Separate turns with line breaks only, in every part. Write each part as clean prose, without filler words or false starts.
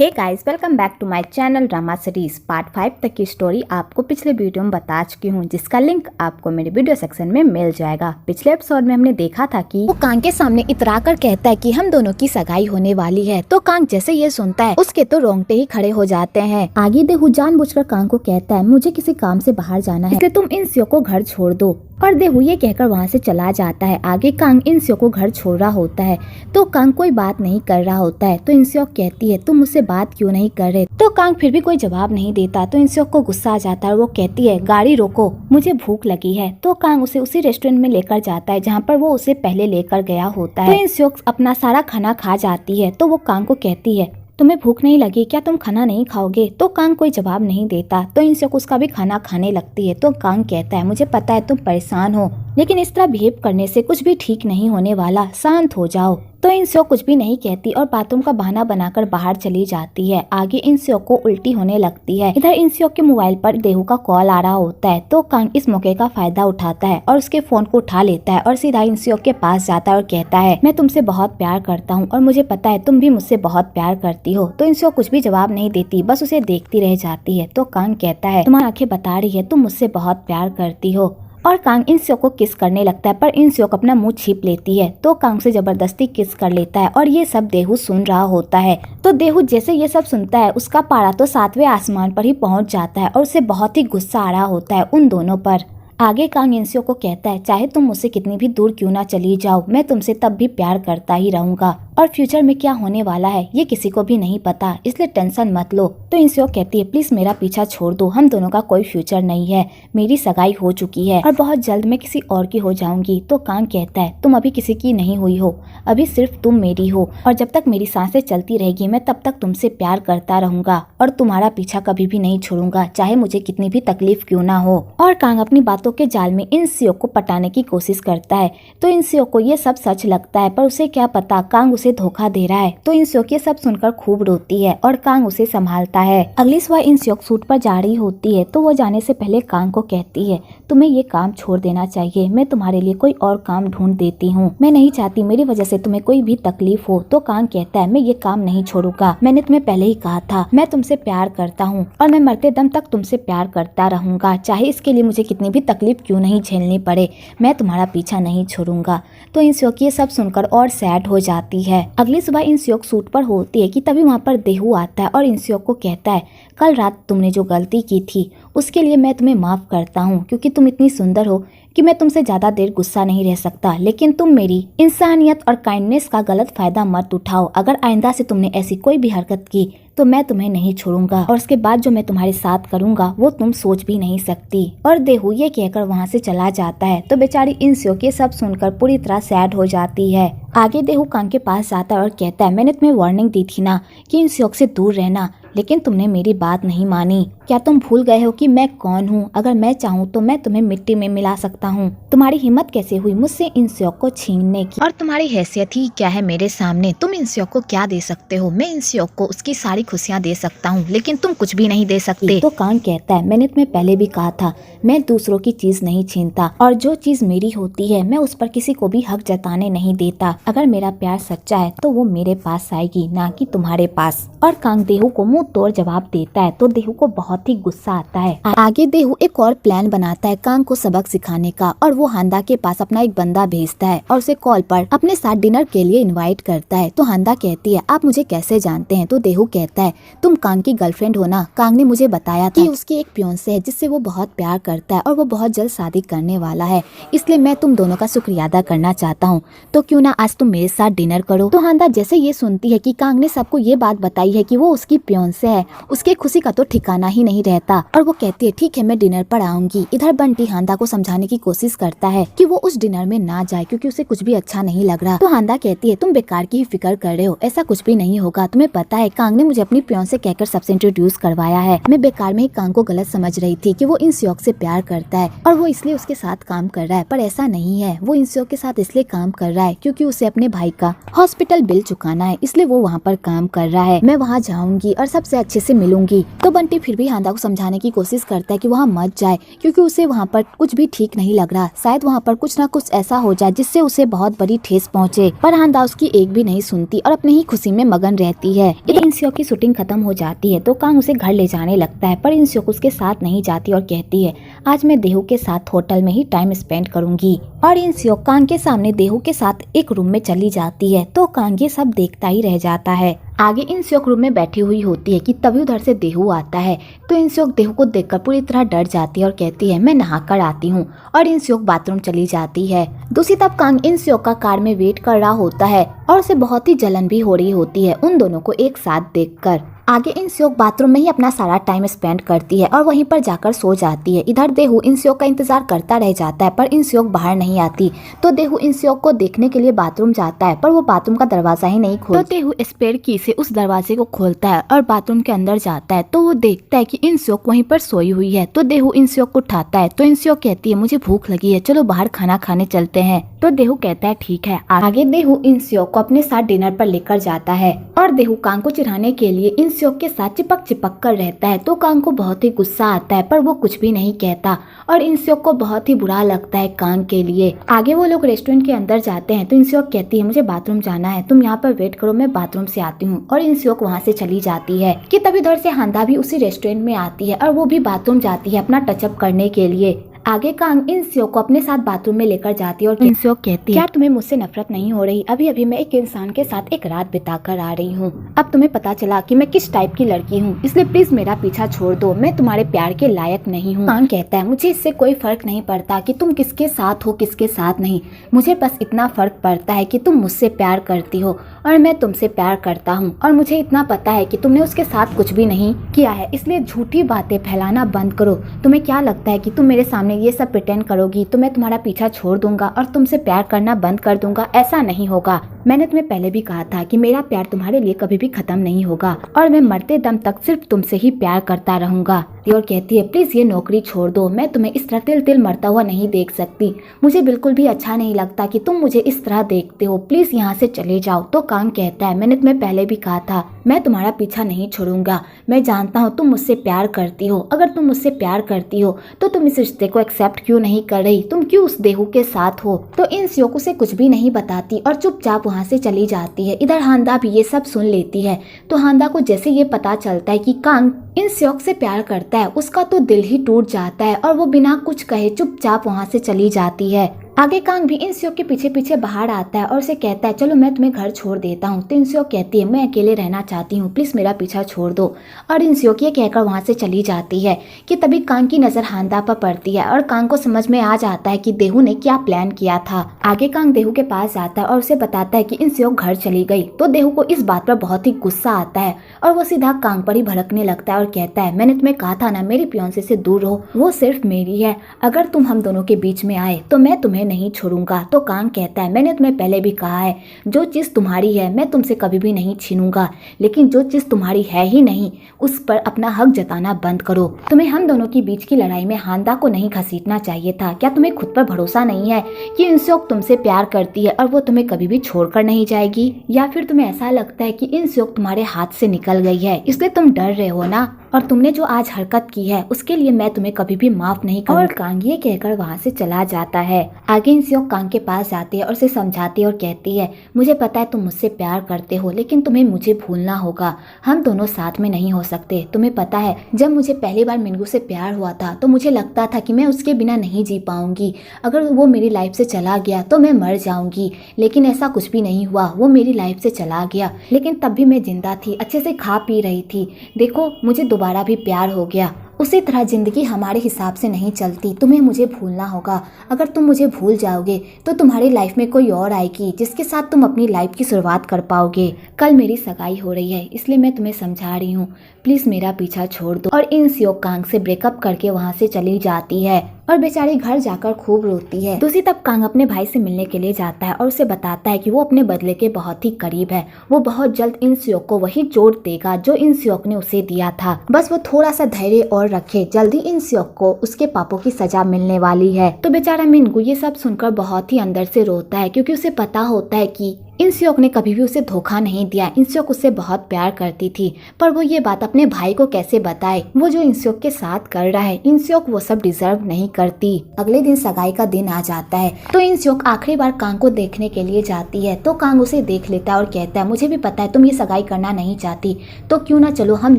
Hey guys, welcome back to my channel drama series part 5 तक की story आपको पिछले वीडियो में बता चुकी हूँ, जिसका लिंक आपको मेरे वीडियो सेक्शन में मिल जाएगा। पिछले एपिसोड में हमने देखा था कि वो कांग के सामने इतरा कर कहता है कि हम दोनों की सगाई होने वाली है। तो कांग जैसे ये सुनता है उसके तो रोंगटे ही खड़े हो जाते हैं। आगे देहू जानबूझकर कांग को कहता है मुझे किसी काम से बाहर जाना है, इसलिए तुम इन सियो को घर छोड़ दो। और देहू ये कहकर वहाँ से चला जाता है। आगे कांग इंसियो को घर छोड़ रहा होता है तो कांग कोई बात नहीं कर रहा होता है। तो इंसियो कहती है तुम मुझसे बात क्यों नहीं कर रहे। तो कांग फिर भी कोई जवाब नहीं देता। तो इंसियो को गुस्सा आ जाता है। वो कहती है गाड़ी रोको, मुझे भूख लगी है। तो कांग उसे उसी रेस्टोरेंट में लेकर जाता है जहाँ पर वो उसे पहले लेकर गया होता है। तो इंसियो अपना सारा खाना खा जाती है। तो वो कांग को कहती है तुम्हें भूख नहीं लगी क्या, तुम खाना नहीं खाओगे। तो कांग कोई जवाब नहीं देता। तो इंसियो उसका भी खाना खाने लगती है। तो कांग कहता है मुझे पता है तुम परेशान हो, लेकिन इस तरह बिहेव करने से कुछ भी ठीक नहीं होने वाला, शांत हो जाओ। तो इंसियो कुछ भी नहीं कहती और बाथरूम का बहाना बनाकर बाहर चली जाती है। आगे इंसियो को उल्टी होने लगती है। इधर इंसियो के मोबाइल पर देहू का कॉल आ रहा होता है। तो कांग इस मौके का फायदा उठाता है और उसके फोन को उठा लेता है और सीधा इंसियो के पास जाता है और कहता है मैं तुमसे बहुत प्यार करता हूँ और मुझे पता है तुम भी मुझसे बहुत प्यार करती हो। तो इंसियो कुछ भी जवाब नहीं देती, बस उसे देखती रह जाती है। तो कांग कहता है तुम्हारी आंखें बता रही है तुम मुझसे बहुत प्यार करती हो। और कांग इंसियो को किस करने लगता है, पर इंसियो अपना मुंह छीप लेती है। तो कांग से जबरदस्ती किस कर लेता है और ये सब देहू सुन रहा होता है। तो देहू जैसे ये सब सुनता है उसका पारा तो 7वें आसमान पर ही पहुंच जाता है और उसे बहुत ही गुस्सा आ रहा होता है उन दोनों पर। आगे कांग इंसियो को कहता है चाहे तुम मुझसे कितनी भी दूर क्यों ना चली जाओ, मैं तुमसे तब भी प्यार करता ही रहूंगा और फ्यूचर में क्या होने वाला है ये किसी को भी नहीं पता, इसलिए टेंशन मत लो। तो इंसियो कहती है प्लीज मेरा पीछा छोड़ दो, हम दोनों का कोई फ्यूचर नहीं है, मेरी सगाई हो चुकी है और बहुत जल्द मैं किसी और की हो जाऊंगी। तो कांग कहता है तुम अभी किसी की नहीं हुई हो, अभी सिर्फ तुम मेरी हो और जब तक मेरी सांसें चलती रहेगी मैं तब तक तुमसे प्यार करता रहूंगा और तुम्हारा पीछा कभी भी नहीं छोड़ूंगा, चाहे मुझे कितनी भी तकलीफ क्यों ना हो। और कांग अपनी बातों के जाल में इंसियो को पटाने की कोशिश करता है। तो इंसियो को ये सब सच लगता है, पर उसे क्या पता कांग उसे धोखा दे रहा है। तो इंसियो ये सब सुनकर खूब रोती है और कांग उसे संभालता है। अगली सुबह इंसियो सूट पर जा रही होती है तो वो जाने से पहले कांग को कहती है तुम्हें ये काम छोड़ देना चाहिए, मैं तुम्हारे लिए कोई और काम ढूंढ देती हूँ, मैं नहीं चाहती मेरी वजह से तुम्हें कोई भी तकलीफ हो। तो कांग कहता है मैं ये काम नहीं छोड़ूंगा, मैंने तुम्हें पहले ही कहा था मैं तुमसे प्यार करता हूँ और मैं मरते दम तक तुमसे प्यार करता रहूंगा, चाहे इसके लिए मुझे कितनी भी तकलीफ क्यों नहीं झेलनी पड़े, मैं तुम्हारा पीछा नहीं छोड़ूंगा। तो इंसियो ये सब सुनकर और सैड हो जाती है। अगली सुबह इंसियो सूट पर होती है कि तभी वहाँ पर देहू आता है और इंसियो को कहता है कल रात तुमने जो गलती की थी उसके लिए मैं तुम्हें माफ करता हूँ, क्योंकि तुम इतनी सुंदर हो कि मैं तुमसे ज्यादा देर गुस्सा नहीं रह सकता, लेकिन तुम मेरी इंसानियत और काइंडनेस का गलत फायदा मत उठाओ। अगर आइंदा से तुमने ऐसी कोई भी हरकत की तो मैं तुम्हें नहीं छोड़ूंगा और उसके बाद जो मैं तुम्हारे साथ करूंगा वो तुम सोच भी नहीं सकती। और देहू ये कहकर वहाँ से चला जाता है। तो बेचारी इंसियो ये सब सुनकर पूरी तरह सैड हो जाती है। आगे देहू कांग के पास जाता है और कहता है मैंने तुम्हें वार्निंग दी थी ना कि इंसियो से दूर रहना, लेकिन तुमने मेरी बात नहीं मानी। क्या तुम भूल गए हो कि मैं कौन हूँ? अगर मैं चाहूँ तो मैं तुम्हें मिट्टी में मिला सकता हूँ। तुम्हारी हिम्मत कैसे हुई मुझसे इंसियो को छीनने की? और तुम्हारी हैसियत ही क्या है मेरे सामने? तुम इंसियो को क्या दे सकते हो? मैं इंसियो को उसकी सारी खुशियाँ दे सकता हूँ, लेकिन तुम कुछ भी नहीं दे सकते। तो कांग कहता है मैंने तुम्हें पहले भी कहा था मैं दूसरों की चीज नहीं छीनता और जो चीज मेरी होती है मैं उस पर किसी को भी हक जताने नहीं देता। अगर मेरा प्यार सच्चा है तो वो मेरे पास आएगी, ना कि तुम्हारे पास। और कांग देहू को मुंह तोड़ जवाब देता है। तो देहू को बहुत ही गुस्सा आता है। आगे देहू एक और प्लान बनाता है कांग को सबक सिखाने का और वो हांदा के पास अपना एक बंदा भेजता है और उसे कॉल पर अपने साथ डिनर के लिए इनवाइट करता है। तो हांदा कहती है आप मुझे कैसे जानते हैं? तो देहू कहता है तुम कांग की गर्लफ्रेंड हो ना, कांग ने मुझे बताया था कि उसकी एक फियांसे है जिससे वो बहुत प्यार करता है और वो बहुत जल्द शादी करने वाला है, इसलिए मैं तुम दोनों का शुक्रिया अदा करना चाहता हूँ, तो क्यों ना आज तुम मेरे साथ डिनर करो। तो हांदा जैसे ये सुनती है कि कांग ने सबको ये बात बताई है कि वो उसकी फियांसे है, उसके खुशी का तो ठिकाना ही नहीं रहता और वो कहती है ठीक है मैं डिनर पर आऊंगी। इधर बंटी हांदा को समझाने की कोशिश करता है कि वो उस डिनर में ना जाए क्योंकि उसे कुछ भी अच्छा नहीं लग रहा। तो हांदा कहती है तुम बेकार की ही फिक्र कर रहे हो, ऐसा कुछ भी नहीं होगा, तुम्हें पता है कांग ने मुझे अपनी फियांसे कहकर सबसे इंट्रोड्यूस करवाया है, मैं बेकार में ही कांग को गलत समझ रही थी कि वो इंसियो से प्यार करता है और वो इसलिए उसके साथ काम कर रहा है, पर ऐसा नहीं है, वो इंसियो के साथ इसलिए काम कर रहा है क्योंकि उसे अपने भाई का हॉस्पिटल बिल चुकाना है, इसलिए वो वहाँ पर काम कर रहा है। मैं वहाँ जाऊंगी और सबसे अच्छे से मिलूंगी। तो बंटी फिर भी हांदा को समझाने की कोशिश करता है कि वहाँ मत जाए क्योंकि उसे वहाँ पर कुछ भी ठीक नहीं लग रहा, शायद वहाँ पर कुछ ना कुछ ऐसा हो जाए जिससे उसे बहुत बड़ी ठेस पहुँचे। पर हांदा उसकी एक भी नहीं सुनती और अपनी ही खुशी में मगन रहती है। इंसियो की शूटिंग खत्म हो जाती है तो कांग उसे घर ले जाने लगता है, पर इंस्योक उसके साथ नहीं जाती और कहती है आज मैं देहू के साथ होटल में ही टाइम स्पेंड करूंगी। और इंस्योक कांग के सामने देहू के साथ एक रूम में चली जाती है तो कांग ये सब देखता ही रह जाता है। आगे इंस्योक रूम में बैठी हुई होती है कि तभी उधर से देहू आता है तो इंस्योक देहू को देखकर पूरी तरह डर जाती है और कहती है मैं नहा कर आती हूँ, और इंस्योक बाथरूम चली जाती है। दूसरी तरफ कांग इंस्योक का कार में वेट कर रहा होता है और उसे बहुत ही जलन भी हो रही होती है उन दोनों को एक साथ देखकर। आगे इंस्योक बाथरूम में ही अपना सारा टाइम स्पेंड करती है और वहीं पर जाकर सो जाती है। इधर देहू इंस्योक का इंतजार करता रह जाता है पर इंस्योक बाहर नहीं आती तो देहू इंस्योक को देखने के लिए बाथरूम जाता है पर वो बाथरूम का दरवाजा ही नहीं खोलता। तो देहू स्पेयर की से उस दरवाजे को खोलता है और बाथरूम के अंदर जाता है तो वो देखता है कि इंस्योक वहीं पर सोई हुई है। तो देहू इंस्योक को उठाता है तो इंस्योक कहती है मुझे भूख लगी है, चलो बाहर खाना खाने चलते हैं। तो देहू कहता है ठीक है। आगे देहू इंस्योक को अपने साथ डिनर पर लेकर जाता है और देहू कांग को चिढ़ाने के लिए इंस्योक के साथ चिपक कर रहता है तो कांग को बहुत ही गुस्सा आता है पर वो कुछ भी नहीं कहता और इंस्योक को बहुत ही बुरा लगता है कांग के लिए। आगे वो लोग रेस्टोरेंट के अंदर जाते हैं तो इंस्योक कहती है मुझे बाथरूम जाना है, तुम यहाँ पर वेट करो, मैं बाथरूम से आती हूँ, और इंस्योक वहाँ से चली जाती है। कि तभी उधर से हांदा भी उसी रेस्टोरेंट में आती है और वो भी बाथरूम जाती है अपना टचअप करने के लिए। आगे कांग इंस्योक को अपने साथ बाथरूम में लेकर जाती है और इंस्योक कहती है क्या तुम्हें मुझसे नफरत नहीं हो रही? अभी अभी मैं एक इंसान के साथ एक रात बिता कर आ रही हूँ, अब तुम्हें पता चला कि मैं किस टाइप की लड़की हूँ, इसलिए प्लीज मेरा पीछा छोड़ दो, मैं तुम्हारे प्यार के लायक नहीं हूँ। कांग कहता है मुझे इससे कोई फर्क नहीं पड़ता कि तुम किसके साथ हो किसके साथ नहीं, मुझे बस इतना फर्क पड़ता है कि तुम मुझसे प्यार करती हो और मैं तुमसे प्यार करता हूँ, और मुझे इतना पता है कि तुमने उसके साथ कुछ भी नहीं किया है, इसलिए झूठी बातें फैलाना बंद करो। तुम्हें क्या लगता है कि तुम मेरे सामने ये सब प्रिटेंड करोगी तो मैं तुम्हारा पीछा छोड़ दूंगा और तुमसे प्यार करना बंद कर दूंगा? ऐसा नहीं होगा। मैंने तुम्हें पहले भी कहा था कि मेरा प्यार तुम्हारे लिए कभी भी खत्म नहीं होगा और मैं मरते दम तक सिर्फ तुमसे ही प्यार करता रहूंगा। और कहती है प्लीज ये नौकरी छोड़ दो, मैं तुम्हें इस तरह तिल तिल मरता हुआ नहीं देख सकती, मुझे बिल्कुल भी अच्छा नहीं लगता कि तुम मुझे इस तरह देखते हो, प्लीज यहाँ से चले जाओ। तो कांग कहता है मैंने तुम्हें पहले भी कहा था मैं तुम्हारा पीछा नहीं छोड़ूंगा, मैं जानता हूँ तुम मुझसे प्यार करती हो, अगर तुम मुझसे प्यार करती हो तो तुम इस रिश्ते को एक्सेप्ट क्यों नहीं कर रही, तुम क्यों उस देहू के साथ हो? तो इंस्योक उसे कुछ भी नहीं बताती और चुपचाप वहाँ से चली जाती है। इधर हांदा भी ये सब सुन लेती है तो हांदा को जैसे ये पता चलता है कि कांग इंस्योक से प्यार करता है उसका तो दिल ही टूट जाता है और वो बिना कुछ कहे चुपचाप वहाँ से चली जाती है। आगे कांग भी इंस्योक के पीछे पीछे बाहर आता है और उसे कहता है चलो मैं तुम्हें घर छोड़ देता हूँ। तो इंस्योक कहती है मैं अकेले रहना चाहती हूँ, प्लीज मेरा पीछा छोड़ दो, और इंस्योक ये कहकर वहाँ से चली जाती है। कि तभी कांग की नजर हांदा पर पड़ती है और कांग को समझ में आ जाता है कि देहू ने क्या प्लान किया था। आगे कांग देहू के पास जाता है और उसे बताता है कि इंस्योक घर चली गई। तो देहू को इस बात पर बहुत ही गुस्सा आता है और वो सीधा कांग पर ही भड़कने लगता है और कहता है मैंने तुम्हें कहा था ना मेरी फियांसे से दूर रहो, वो सिर्फ मेरी है, अगर तुम हम दोनों के बीच में आए तो मैं तुम्हें नहीं छोड़ूंगा। तो कांग कहता है मैंने तुम्हें पहले भी कहा है जो चीज तुम्हारी है मैं तुमसे कभी भी नहीं छीनूंगा, लेकिन जो चीज तुम्हारी है ही नहीं उस पर अपना हक जताना बंद करो। तुम्हें हम दोनों की बीच की लड़ाई में हांदा को नहीं घसीटना चाहिए था। क्या तुम्हें खुद पर भरोसा नहीं है कि इंस्योक तुमसे प्यार करती है और वो तुम्हें कभी भी छोड़कर नहीं जाएगी? या फिर तुम्हें ऐसा लगता है कि इंस्योक तुम्हारे हाथ से निकल गई है इसलिए तुम डर रहे हो ना, और तुमने जो आज हरकत की है उसके लिए मैं तुम्हें कभी भी माफ नहीं करूंगा। और कांग ये कहकर वहाँ से चला जाता है। आगे इंस्योक कांग के पास जाती है और उसे समझाती है और कहती है मुझे पता है तुम मुझसे प्यार करते हो लेकिन तुम्हें मुझे भूलना होगा, हम दोनों साथ में नहीं हो सकते। तुम्हें पता है जब मुझे पहली बार मिंगू से प्यार हुआ था तो मुझे लगता था कि मैं उसके बिना नहीं जी पाऊंगी, अगर वो मेरी लाइफ से चला गया तो मैं मर जाऊंगी, लेकिन ऐसा कुछ भी नहीं हुआ, वो मेरी लाइफ से चला गया लेकिन तब भी मैं जिंदा थी, अच्छे से खा पी रही थी, देखो मुझे दोबारा भी प्यार हो गया। उसी तरह जिंदगी हमारे हिसाब से नहीं चलती, तुम्हें मुझे भूलना होगा, अगर तुम मुझे भूल जाओगे तो तुम्हारी लाइफ में कोई और आएगी जिसके साथ तुम अपनी लाइफ की शुरुआत कर पाओगे। कल मेरी सगाई हो रही है इसलिए मैं तुम्हें समझा रही हूँ, प्लीज मेरा पीछा छोड़ दो। और इंस्योक कांग से ब्रेकअप करके वहाँ से चली जाती है और बेचारी घर जाकर खूब रोती है। दूसरी तरफ कांग अपने भाई से मिलने के लिए जाता है और उसे बताता है कि वो अपने बदले के बहुत ही करीब है, वो बहुत जल्द इंस्योक को वही चोट देगा जो इंस्योक ने उसे दिया था, बस वो थोड़ा सा धैर्य और रखे, जल्दी इंस्योक को उसके पापों की सजा मिलने वाली है। तो बेचारा मिंगू ये सब सुनकर बहुत ही अंदर से रोता है क्योंकि उसे पता होता है कि इंस्योक ने कभी भी उसे धोखा नहीं दिया। इंस्योक उससे बहुत प्यार करती थी, पर वो ये बात अपने भाई को कैसे बताए, वो जो इंस्योक के साथ कर रहा है। इंस्योक वो सब डिजर्व नहीं करती। अगले दिन सगाई का दिन आ जाता है तो इंस्योक आखिरी बार कांग को देखने के लिए जाती है। तो कांग उसे देख लेता है और कहता है, मुझे भी पता है तुम ये सगाई करना नहीं चाहती, तो क्यों ना चलो हम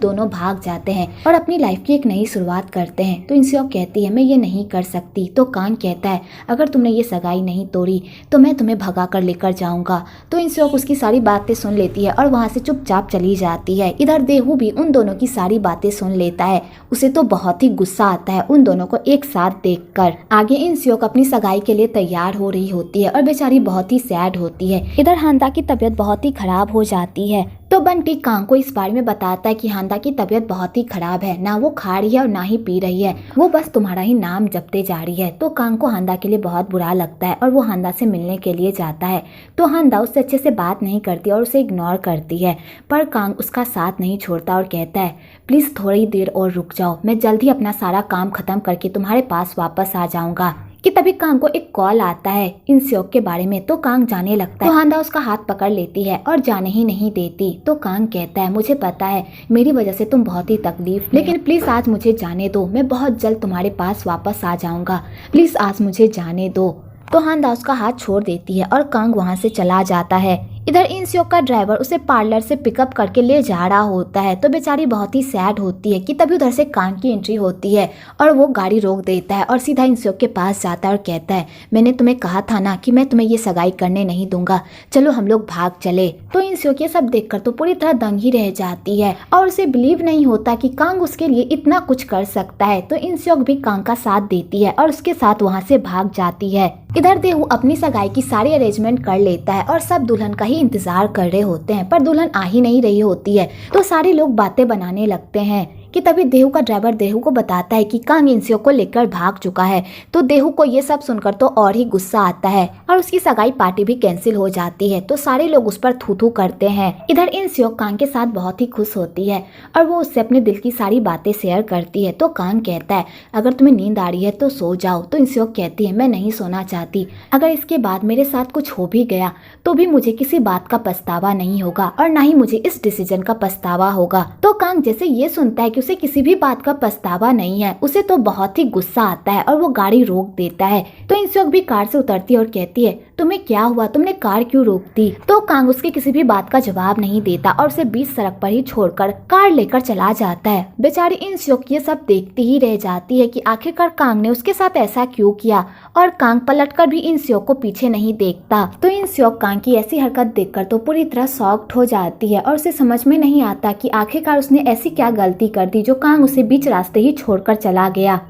दोनों भाग जाते हैं और अपनी लाइफ की एक नई शुरुआत करते हैं। तो इंस्योक कहती है, मैं ये नहीं कर सकती। तो कांग कहता है, अगर तुमने ये सगाई नहीं तोड़ी तो मैं तुम्हें भगा कर लेकर जाऊंगा। तो इंस्योक उसकी सारी बातें सुन लेती है और वहाँ से चुपचाप चली जाती है। इधर देहू भी उन दोनों की सारी बातें सुन लेता है। उसे तो बहुत ही गुस्सा आता है उन दोनों को एक साथ देखकर। आगे इंस्योक अपनी सगाई के लिए तैयार हो रही होती है और बेचारी बहुत ही सैड होती है। इधर हांदा की तबीयत बहुत ही खराब हो जाती है तो बंटी कांग को इस बारे में बताता है कि हांदा की तबीयत बहुत ही खराब है, ना वो खा रही है और ना ही पी रही है, वो बस तुम्हारा ही नाम जपते जा रही है। तो कांग को हांदा के लिए बहुत बुरा लगता है और वो हांदा से मिलने के लिए जाता है। तो हांदा उससे अच्छे से बात नहीं करती और उसे इग्नोर करती है, पर कांग उसका साथ नहीं छोड़ता और कहता है, प्लीज थोड़ी देर और रुक जाओ, मैं जल्द ही अपना सारा काम खत्म करके तुम्हारे पास वापस आ जाऊंगा। कि तभी कांग को एक कॉल आता है इंस्योक के बारे में। तो कांग जाने लगता है तो हांदा उसका हाथ पकड़ लेती है और जाने ही नहीं देती। तो कांग कहता है, मुझे पता है मेरी वजह से तुम बहुत ही तकलीफ, लेकिन प्लीज आज मुझे जाने दो, मैं बहुत जल्द तुम्हारे पास वापस आ जाऊंगा, प्लीज आज मुझे जाने दो। तो हांदा उसका हाथ छोड़ देती है और कांग वहाँ से चला जाता है। इधर इंस्योक का ड्राइवर उसे पार्लर से पिकअप करके ले जा रहा होता है तो बेचारी बहुत ही सैड होती है कि तभी उधर से कांग की एंट्री होती है और वो गाड़ी रोक देता है और सीधा इंस्योक के पास जाता है और कहता है, मैंने तुम्हें कहा था ना कि मैं तुम्हें ये सगाई करने नहीं दूंगा, चलो हम लोग भाग चले। तो इंस्योक ये सब देखकर तो पूरी तरह दंग ही रह जाती है और उसे बिलीव नहीं होता कि कांग उसके लिए इतना कुछ कर सकता है। तो इंस्योक भी कांग का साथ देती है और उसके साथ वहाँ से भाग जाती है। इधर देहू अपनी सगाई की सारी अरेंजमेंट कर लेता है और सब दुल्हन का ही इंतजार कर रहे होते हैं, पर दुल्हन आ ही नहीं रही होती है। तो सारे लोग बातें बनाने लगते हैं कि तभी देहू का ड्राइवर देहू को बताता है कि कांग इंस्योक को लेकर भाग चुका है। तो देहू को ये सब सुनकर तो और ही गुस्सा आता है और उसकी सगाई पार्टी भी कैंसिल हो जाती है। तो सारे लोग उस पर थू थू करते हैं। इधर इंस्योक कांग के साथ बहुत ही खुश होती है और वो उससे अपने दिल की सारी बातें शेयर करती है। तो कांग कहता है, अगर तुम्हें नींद आ रही है तो सो जाओ। तो इंस्योक कहती है, मैं नहीं सोना चाहती, अगर इसके बाद मेरे साथ कुछ हो भी गया तो भी मुझे किसी बात का पछतावा नहीं होगा और ना ही मुझे इस डिसीजन का पछतावा होगा। तो कांग जैसे ये सुनता है कि उसे किसी भी बात का पछतावा नहीं है, उसे तो बहुत ही गुस्सा आता है और वो गाड़ी रोक देता है। तो इंस्योक भी कार से उतरती है और कहती है, तुम्हें क्या हुआ, तुमने कार क्यों रोक दी? तो कांग उसके किसी भी बात का जवाब नहीं देता और उसे बीच सड़क पर ही छोड़कर कार लेकर चला जाता है। बेचारी इंस्योक ये सब देखती ही रह जाती है कि आखिरकार कांग ने उसके साथ ऐसा क्यों किया और कांग पलटकर भी इंस्योक को पीछे नहीं देखता। तो इंस्योक कांग की ऐसी हरकत देखकर तो पूरी तरह शॉक्ड हो जाती है और उसे समझ में नहीं आता कि आखिरकार उसने ऐसी क्या गलती कर दी जो कांग उसे बीच रास्ते ही छोड़कर चला गया।